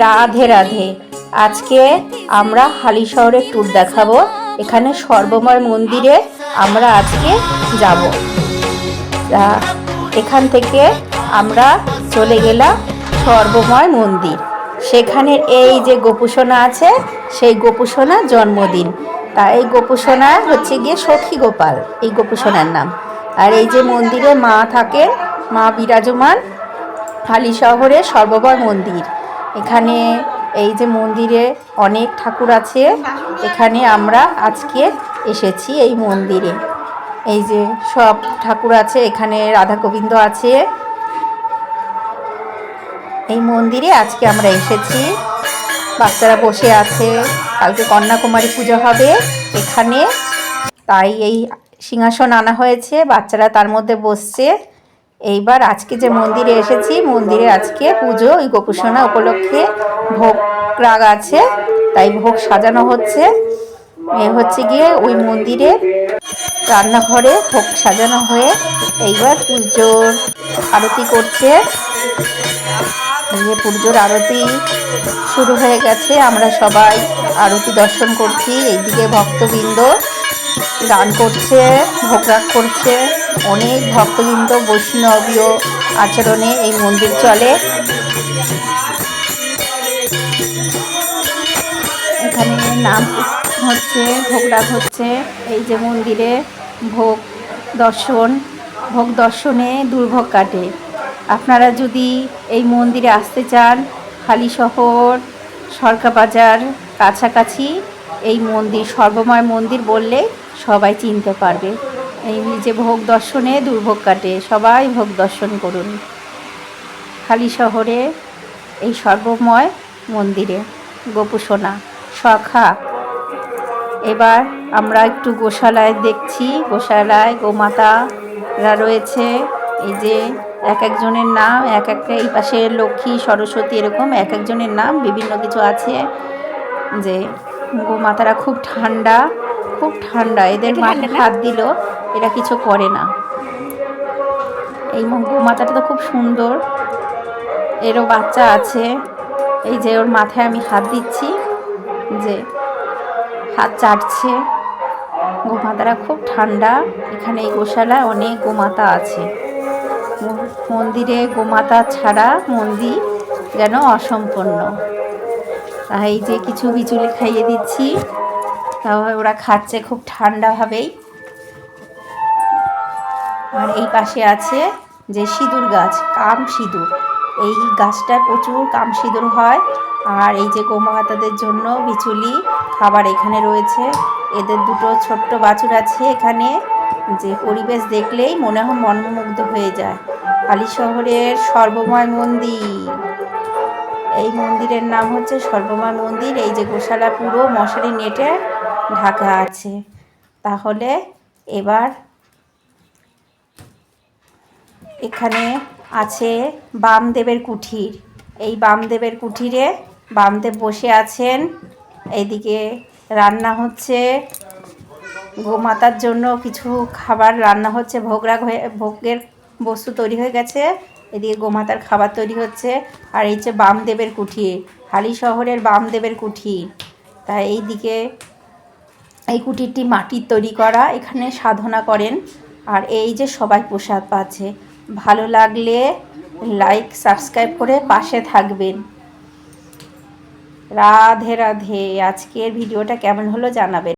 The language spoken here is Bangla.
রাধে রাধে। আজকে আমরা হালিশহরের ট্যুর দেখাবো। এখানে সর্বময় মন্দিরে আমরা আজকে যাব। এখান থেকে আমরা চলে গেলাম সর্বময় মন্দির। সেখানে এই যে গোপুসোনা আছে, সেই গোপুসোনার জন্মদিন। তা এই গোপুসোনা হচ্ছে গিয়ে সখী গোপাল, এই গোপুসোনার নাম। আর এই যে মন্দিরে মা থাকেন, মা বিরাজমান, হালিশহরে সর্বময় মন্দির। এখানে এই যে মন্দিরে অনেক ঠাকুর আছে। এখানে আমরা আজকে এসেছি এই মন্দিরে। এই যে সব ঠাকুর আছে, এখানে রাধা গোবিন্দ আছে। এই মন্দিরে আজকে আমরা এসেছি। বাচ্চারা বসে আছে, কালকে কন্যাকুমারী পুজো হবে এখানে, তাই এই সিংহাসন আনা হয়েছে, বাচ্চারা তার মধ্যে বসছে। এইবার আজকে যে মন্দিরে এসেছি, মন্দিরে আজকে পুজো, ওই গোপুসোনা উপলক্ষে ভোগ রাগ আছে, তাই ভোগ সাজানো হচ্ছে। হচ্ছে গিয়ে ওই মন্দিরে রান্নাঘরে ভোগ সাজানো হয়ে এইবার পুজোর আরতি করছে। পুজোর আরতি শুরু হয়ে গেছে, আমরা সবাই আরতি দর্শন করছি। এইদিকে ভক্তবৃন্দ গান করছে, ভোগ রাগ করছে। অনেক ভক্তবৃন্দ বৈষ্ণবীয় আচরণে এই মন্দির চলে। এখানে নাম হচ্ছে, ভোগ রাগ হচ্ছে। এই যে মন্দিরে ভোগ দর্শনে দুর্ভোগ কাটে। আপনারা যদি এই মন্দিরে আসতে চান, হালিশহর সরকার বাজার কাছাকাছি এই মন্দির, সর্বময় মন্দির বললে সবাই চিনতে পারবে। এই যে ভোগ দর্শনে দুর্ভোগ কাটে, সবাই ভোগ দর্শন করুন হালিশহরে এই সর্বময় মন্দিরে। গোপুসোনা সখা। এবার আমরা একটু গোশালায় দেখছি, গোশালায় গোমাতারা রয়েছে। এই যে এক একজনের নাম, এক একটা, এই পাশে লক্ষ্মী, সরস্বতী, এরকম এক একজনের নাম বিভিন্ন কিছু আছে। যে গোমাতারা খুব ঠান্ডা, খুব ঠান্ডা, এদের মাথায় হাত দিল এরা কিছু করে না। এই গোমাতাটা তো খুব সুন্দর, এরও বাচ্চা আছে। এই যে ওর মাথায় আমি হাত দিচ্ছি, যে হাত চাটছে। গোমাতারা খুব ঠান্ডা। এখানে এই গোশালায় অনেক গোমাতা আছে। মন্দিরে গোমাতা ছাড়া মন্দির যেন অসম্পূর্ণ। এই যে কিছু বিচুলি খাইয়ে দিচ্ছি, তাহলে ওরা খাচ্ছে খুব ঠান্ডাভাবেই। আর এই পাশে আছে যে সিঁদুর গাছ, কাম সিঁদুর। এই গাছটায় প্রচুর কাম সিঁদুর হয়। আর এই যে গোমাতাদের জন্য বিচুলি খাবার এখানে রয়েছে। এদের দুটো ছোট্ট বাছুর আছে এখানে। যে পরিবেশ দেখলেই মনে হয় মনমুগ্ধ হয়ে যায়। হালিশহরের সর্বময় মন্দির, এই মন্দিরের নাম হচ্ছে সর্বময় মন্দির। এই যে গোশালা পুরো মশারি নেটে ঢাকা আছে। তাহলে এবার এখানে আছে বামদেবের কুঠির। এই বামদেবের কুঠিরে বামদেব বসে আছেন। এইদিকে রান্না হচ্ছে, গোমাতার জন্য কিছু খাবার রান্না হচ্ছে। ভোগের বস্তু তৈরি হয়ে গেছে, এদিকে গোমাতার খাবার তৈরি হচ্ছে। আর এই যে বামদেবের কুঠির, হালিশহরের বামদেবের কুঠির। তাই এইদিকে এই কুঠিরটি মাটির তৈরি করা, এখানে সাধনা করেন। আর এই যে সবাই প্রসাদ পাচ্ছে। ভালো লাগলে লাইক সাবস্ক্রাইব করে পাশে থাকবেন। রাধে রাধে। আজকের ভিডিওটা কেমন হলো জানাবেন।